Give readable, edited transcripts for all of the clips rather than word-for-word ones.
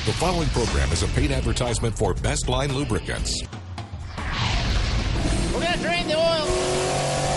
The following program is a paid advertisement for Bestline Lubricants. We're going to drain the oil.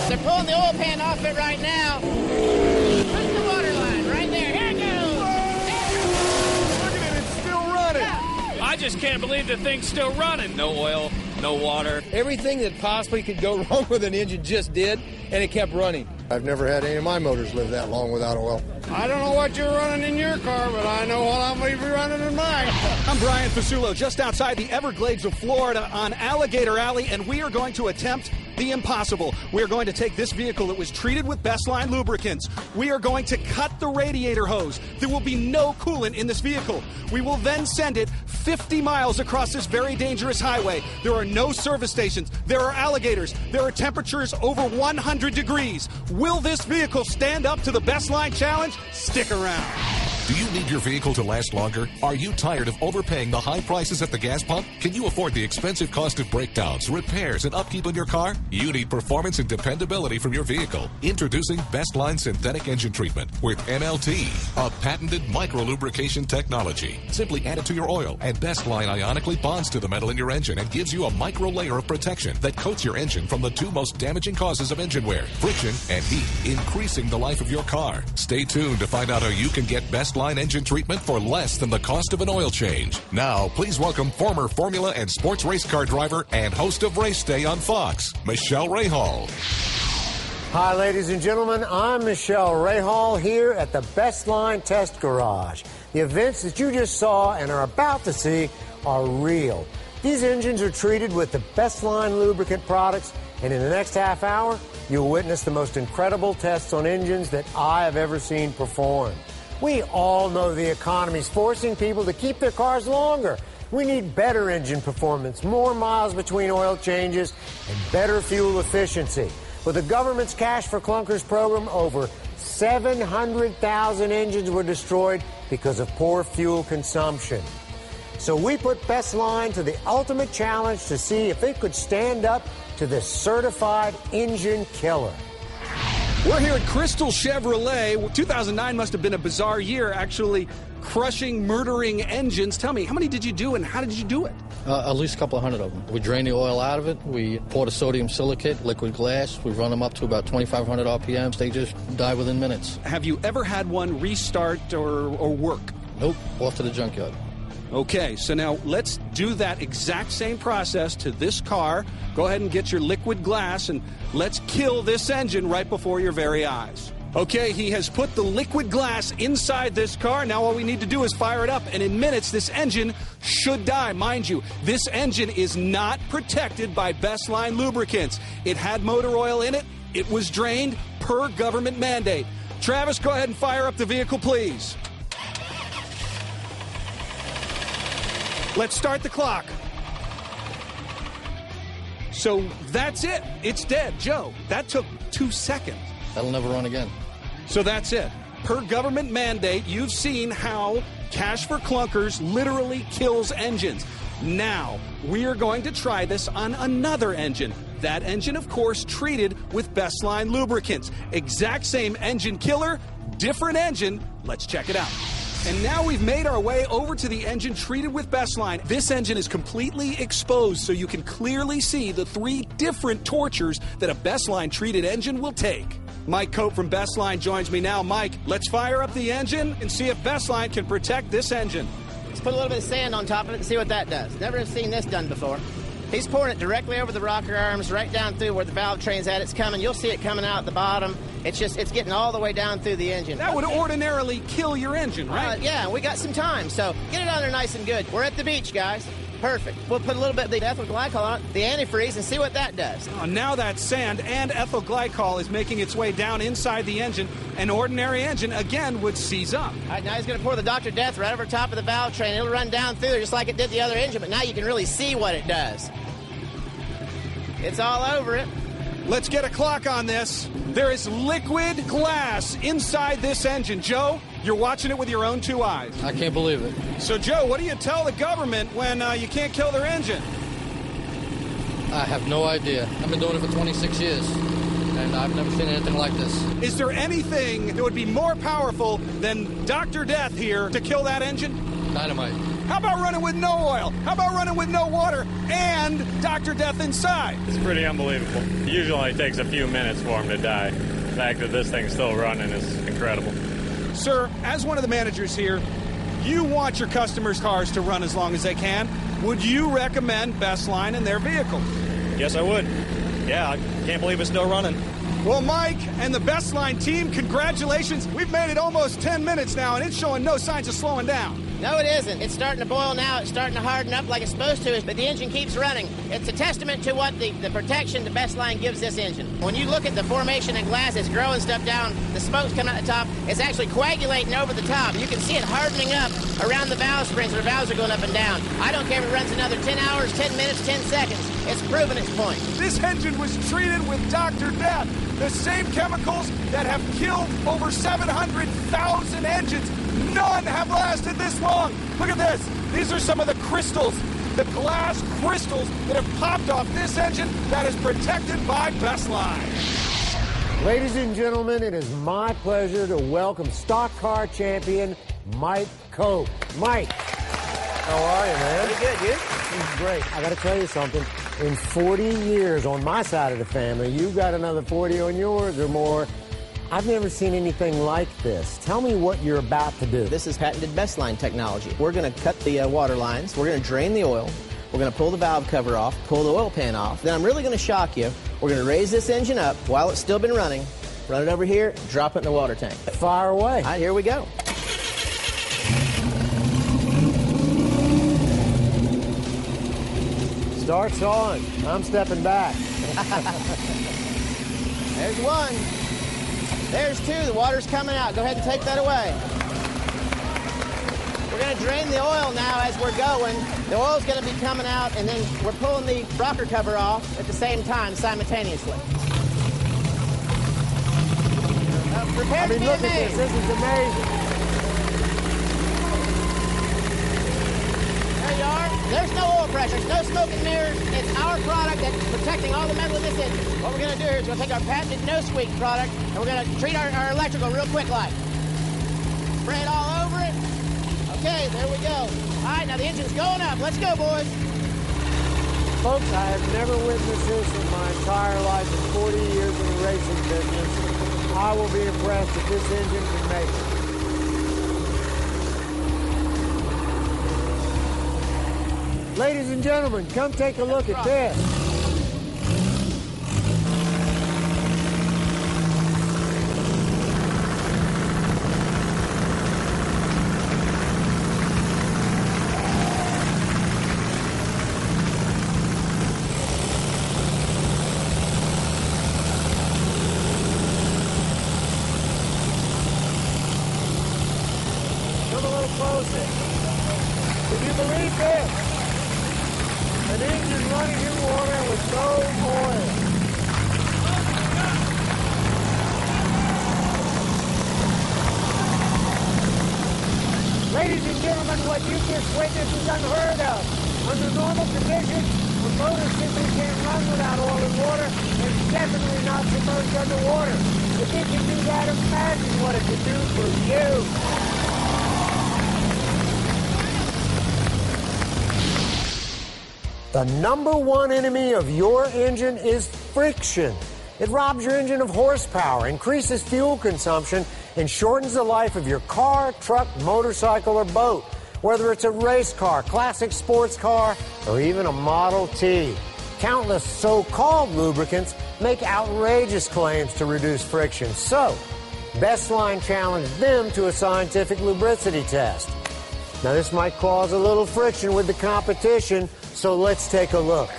They're pulling the oil pan off it right now. There's the water line right there. Here it goes. Look at it, it's still running. Yeah. I just can't believe the thing's still running. No oil, no water. Everything that possibly could go wrong with an engine just did, and it kept running. I've never had any of my motors live that long without oil. I don't know what you're running in your car, but I know what I'm going to be running in mine. I'm Brian Fasulo, just outside the Everglades of Florida on Alligator Alley, and we are going to attempt the impossible. We are going to take this vehicle that was treated with Bestline lubricants. We are going to cut the radiator hose. There will be no coolant in this vehicle. We will then send it 50 miles across this very dangerous highway. There are no service stations. There are alligators. There are temperatures over 100 degrees. Will this vehicle stand up to the Bestline challenge? Stick around. Do you need your vehicle to last longer? Are you tired of overpaying the high prices at the gas pump? Can you afford the expensive cost of breakdowns, repairs, and upkeep on your car? You need performance and dependability from your vehicle. Introducing Bestline Synthetic Engine Treatment with MLT, a patented micro-lubrication technology. Simply add it to your oil, and Bestline ionically bonds to the metal in your engine and gives you a micro layer of protection that coats your engine from the two most damaging causes of engine wear, friction and heat, increasing the life of your car. Stay tuned to find out how you can get Bestline engine treatment for less than the cost of an oil change. Now, please welcome former Formula and sports race car driver and host of Race Day on Fox, Michelle Rahal. Hi, ladies and gentlemen. I'm Michelle Rahal here at the Bestline Test Garage. The events that you just saw and are about to see are real. These engines are treated with the Bestline lubricant products, and in the next half hour, you'll witness the most incredible tests on engines that I have ever seen performed. We all know the economy's forcing people to keep their cars longer. We need better engine performance, more miles between oil changes, and better fuel efficiency. With the government's Cash for Clunkers program, over 700,000 engines were destroyed because of poor fuel consumption. So we put Bestline to the ultimate challenge to see if it could stand up to this certified engine killer. We're here at Crystal Chevrolet. 2009 must have been a bizarre year, actually crushing, murdering engines. Tell me, how many did you do and how did you do it? At least a couple of hundred of them. We drain the oil out of it. We pour the sodium silicate, liquid glass. We run them up to about 2,500 RPMs. They just die within minutes. Have you ever had one restart or work? Nope, off to the junkyard. Okay, so now let's do that exact same process to this car. Go ahead and get your liquid glass and let's kill this engine right before your very eyes. Okay, he has put the liquid glass inside this car. Now all we need to do is fire it up, and in minutes this engine should die. Mind you, this engine is not protected by Bestline lubricants. It had motor oil in it. It was drained per government mandate. Travis, go ahead and fire up the vehicle, please. Let's start the clock. So that's it. It's dead. Joe, that took 2 seconds. That'll never run again. So that's it. Per government mandate, you've seen how Cash for Clunkers literally kills engines. Now, we are going to try this on another engine. That engine, of course, treated with Bestline lubricants. Exact same engine killer, different engine. Let's check it out. And now we've made our way over to the engine treated with Bestline. This engine is completely exposed, so you can clearly see the 3 different tortures that a Bestline treated engine will take. Mike Cope from Bestline joins me now. Mike, let's fire up the engine and see if Bestline can protect this engine. Let's put a little bit of sand on top of it and see what that does. Never seen this done before. He's pouring it directly over the rocker arms, right down through where the valve train's at. It's coming. You'll see it coming out at the bottom. It's getting all the way down through the engine. That would ordinarily kill your engine, right? Yeah, we got some time, so get it on there nice and good. We're at the beach, guys. Perfect. We'll put a little bit of the ethyl glycol on it, the antifreeze, and see what that does. Now that sand and ethyl glycol is making its way down inside the engine. An ordinary engine, again, would seize up. All right, now he's going to pour the Dr. Death right over top of the valve train. It'll run down through there just like it did the other engine, but now you can really see what it does. It's all over it. Let's get a clock on this. There is liquid glass inside this engine. Joe, you're watching it with your own 2 eyes. I can't believe it. So, Joe, what do you tell the government when you can't kill their engine? I have no idea. I've been doing it for 26 years, and I've never seen anything like this. Is there anything that would be more powerful than Dr. Death here to kill that engine? Dynamite. How about running with no oil? How about running with no water and Dr. Death inside? It's pretty unbelievable. Usually only takes a few minutes for him to die. The fact that this thing's still running is incredible. Sir, as one of the managers here, you want your customers' cars to run as long as they can. Would you recommend Bestline in their vehicles? Yes, I would. Yeah, I can't believe it's still running. Well, Mike and the Bestline team, congratulations. We've made it almost 10 minutes now, and it's showing no signs of slowing down. No, it isn't. It's starting to boil now. It's starting to harden up like it's supposed to, but the engine keeps running. It's a testament to what the protection the Bestline gives this engine. When you look at the formation of glass, it's growing stuff down. The smoke's coming out the top. It's actually coagulating over the top. You can see it hardening up around the valve springs where the valves are going up and down. I don't care if it runs another 10 hours, 10 minutes, 10 seconds. It's proven its point. This engine was treated with Dr. Death, the same chemicals that have killed over 700,000 engines. None have lasted this long. Look at this. These are some of the crystals, the glass crystals that have popped off this engine that is protected by Bestline. Ladies and gentlemen, it is my pleasure to welcome stock car champion Mike Cope. Mike, how are you, man? Pretty good, you? Great. I got to tell you something. In 40 years on my side of the family, you've got another 40 on yours or more. I've never seen anything like this. Tell me what you're about to do. This is patented Bestline technology. We're going to cut the water lines. We're going to drain the oil. We're going to pull the valve cover off, pull the oil pan off. Then I'm really going to shock you. We're going to raise this engine up while it's still been running, run it over here, drop it in the water tank. Fire away. All right, here we go. Starts on. I'm stepping back. There's one. There's two. The water's coming out. Go ahead and take that away. We're going to drain the oil now as we're going. The oil's going to be coming out, and then we're pulling the rocker cover off at the same time, simultaneously. Prepare to be look amazed. at this. This is amazing. There you are. There's no oil pressure. There's no smoke and mirrors. It's our product that's protecting all the metal in this engine. What we're going to do here is we're going to take our patented no-squeak product, and we're going to treat our electrical real quick like. Spray it all over it. Okay, there we go. All right, now the engine's going up. Let's go, boys. Folks, I have never witnessed this in my entire life in 40 years in the racing business. I will be impressed if this engine can make it. Ladies and gentlemen, come take a look at this. Come a little closer. Can you believe this? An engine running in water with no oil. Ladies and gentlemen, what you just witnessed is unheard of. Under normal conditions, a motor simply can't run without oil and water, and it's definitely not submerged underwater. If it can do that, imagine what it can do for you. The number one enemy of your engine is friction. It robs your engine of horsepower, increases fuel consumption, and shortens the life of your car, truck, motorcycle, or boat. Whether it's a race car, classic sports car, or even a Model T. Countless so-called lubricants make outrageous claims to reduce friction. So, Bestline challenged them to a scientific lubricity test. Now, this might cause a little friction with the competition, so let's take a look.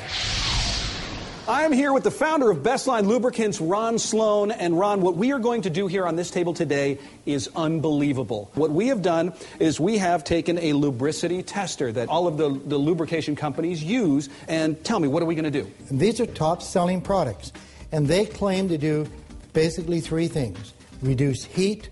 I'm here with the founder of Bestline Lubricants, Ron Sloan. And Ron, what we are going to do here on this table today is unbelievable. What we have done is we have taken a lubricity tester that all of the lubrication companies use. And tell me, what are we going to do? These are top-selling products, and they claim to do basically three things: reduce heat,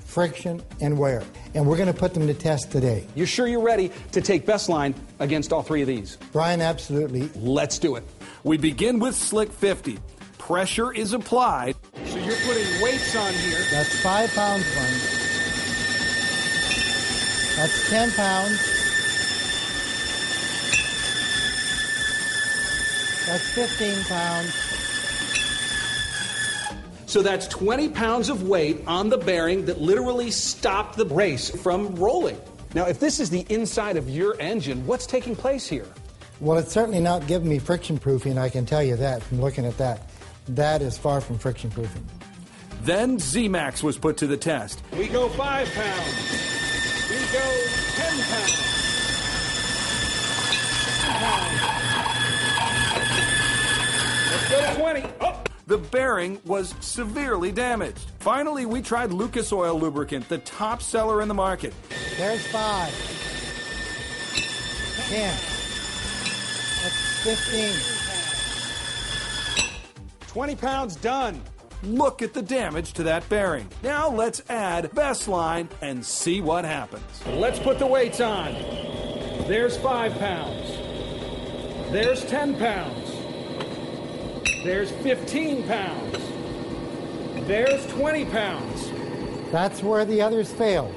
friction, and wear. And we're going to put them to test today. You're sure you're ready to take Bestline against all three of these? Brian, absolutely. Let's do it. We begin with Slick 50. Pressure is applied. So you're putting weights on here. That's 5 pounds, Brian. That's 10 pounds. That's 15 pounds. So that's 20 pounds of weight on the bearing that literally stopped the race from rolling. Now, if this is the inside of your engine, what's taking place here? Well, it's certainly not giving me friction proofing, I can tell you that from looking at that. That is far from friction proofing. Then Z-Max was put to the test. We go 5 pounds. We go 10 pounds. Let's go to 20. Oh! The bearing was severely damaged. Finally, we tried Lucas Oil lubricant, the top seller in the market. There's 5. 10. That's 15. 20 pounds done. Look at the damage to that bearing. Now let's add Bestline and see what happens. Let's put the weights on. There's 5 pounds. There's 10 pounds. There's 15 pounds. There's 20 pounds. That's where the others failed.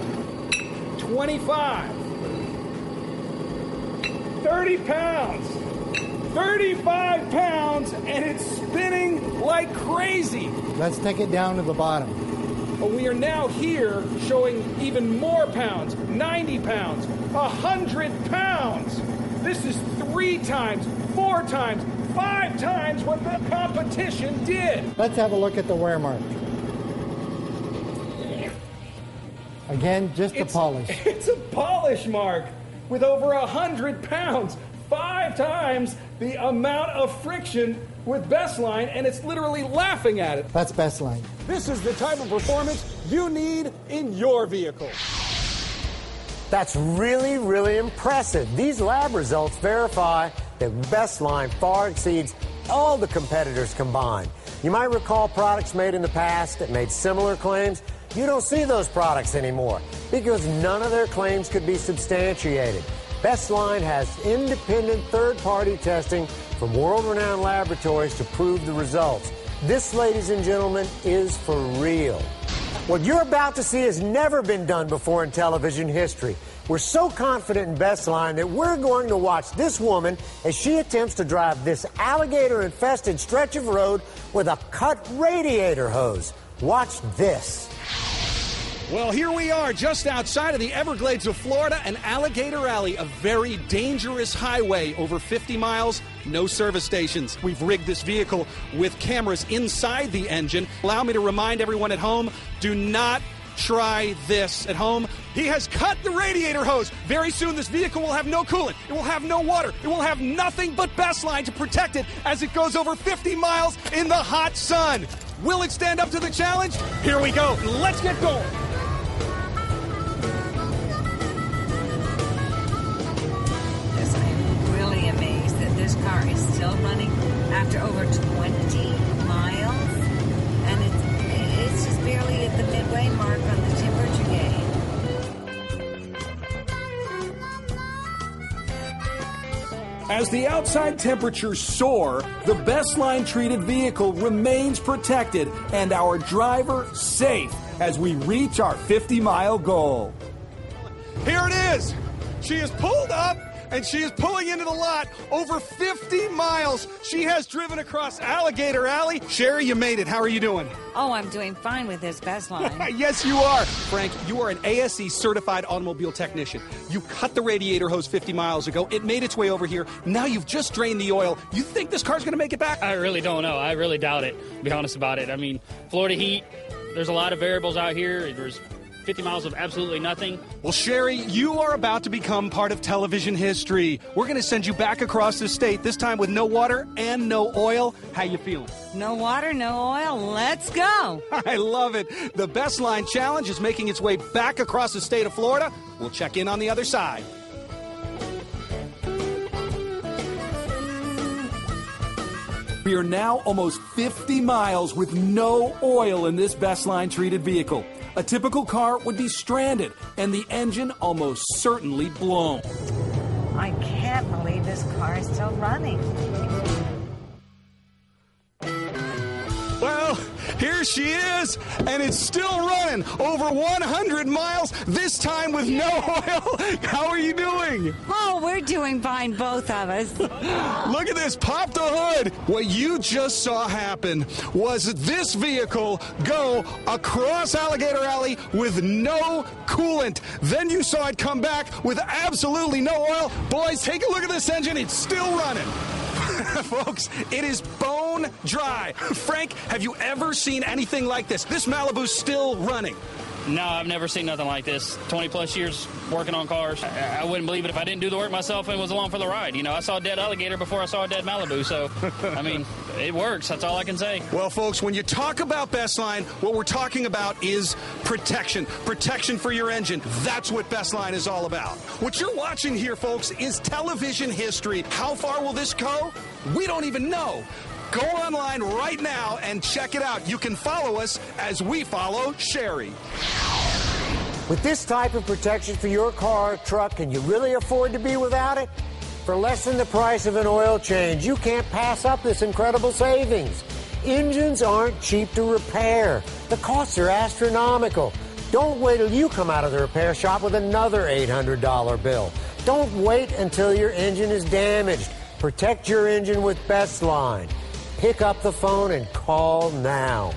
25. 30 pounds. 35 pounds, and it's spinning like crazy. Let's take it down to the bottom. But we are now here showing even more pounds, 90 pounds, 100 pounds. This is 3 times, 4 times, 5 times what the competition did. Let's have a look at the wear mark. Again, just a polish. It's a polish mark with over 100 pounds. 5 times the amount of friction with Bestline, and it's literally laughing at it. That's Bestline. This is the type of performance you need in your vehicle. That's really, really impressive. These lab results verify that Bestline far exceeds all the competitors combined. You might recall products made in the past that made similar claims. You don't see those products anymore because none of their claims could be substantiated. Bestline has independent third-party testing from world-renowned laboratories to prove the results. This, ladies and gentlemen, is for real. What you're about to see has never been done before in television history. We're so confident in Bestline that we're going to watch this woman as she attempts to drive this alligator-infested stretch of road with a cut radiator hose. Watch this. Well, here we are just outside of the Everglades of Florida and Alligator Alley, a very dangerous highway, over 50 miles, no service stations. We've rigged this vehicle with cameras inside the engine. Allow me to remind everyone at home, do not try this at home. He has cut the radiator hose. Very soon this vehicle will have no coolant. It will have no water. It will have nothing but Bestline to protect it as it goes over 50 miles in the hot sun. Will it stand up to the challenge? Here we go. Let's get going. This car is still running after over 20 miles, and it's just barely at the midway mark on the temperature gauge. As the outside temperatures soar, the Bestline treated vehicle remains protected and our driver safe as we reach our 50-mile goal. Here it is. She is pulled up. And she is pulling into the lot over 50 miles. She has driven across Alligator Alley. Sherry, you made it. How are you doing? Oh, I'm doing fine with this Bestline. Yes, you are. Frank, you are an ASE certified automobile technician. You cut the radiator hose 50 miles ago. It made its way over here. Now you've just drained the oil. You think this car's going to make it back? I really don't know. I really doubt it, to be honest about it. I mean, Florida heat, there's a lot of variables out here. There's 50 miles of absolutely nothing. Well, Sherry, you are about to become part of television history. We're going to send you back across the state, this time with no water and no oil. How you feeling? No water, no oil. Let's go. I love it. The Bestline Challenge is making its way back across the state of Florida. We'll check in on the other side. We are now almost 50 miles with no oil in this Bestline treated vehicle. A typical car would be stranded and the engine almost certainly blown. I can't believe this car is still running. Well, here she is, and it's still running over 100 miles, this time with no oil. How are you doing? Oh, we're doing fine, both of us. Look at this. Pop the hood. What you just saw happen was this vehicle go across Alligator Alley with no coolant. Then you saw it come back with absolutely no oil. Boys, take a look at this engine. It's still running. Folks, it is bone dry. Frank, have you ever seen anything like this? This Malibu's still running. No, I've never seen nothing like this. 20-plus years working on cars. I wouldn't believe it if I didn't do the work myself and was along for the ride. You know, I saw a dead alligator before I saw a dead Malibu, so, I mean, it works. That's all I can say. Well, folks, when you talk about Bestline, what we're talking about is protection. Protection for your engine. That's what Bestline is all about. What you're watching here, folks, is television history. How far will this go? We don't even know. Go online right now and check it out. You can follow us as we follow Sherry. With this type of protection for your car or truck, can you really afford to be without it? For less than the price of an oil change, you can't pass up this incredible savings. Engines aren't cheap to repair. The costs are astronomical. Don't wait till you come out of the repair shop with another $800 bill. Don't wait until your engine is damaged. Protect your engine with Bestline. Pick up the phone and call now.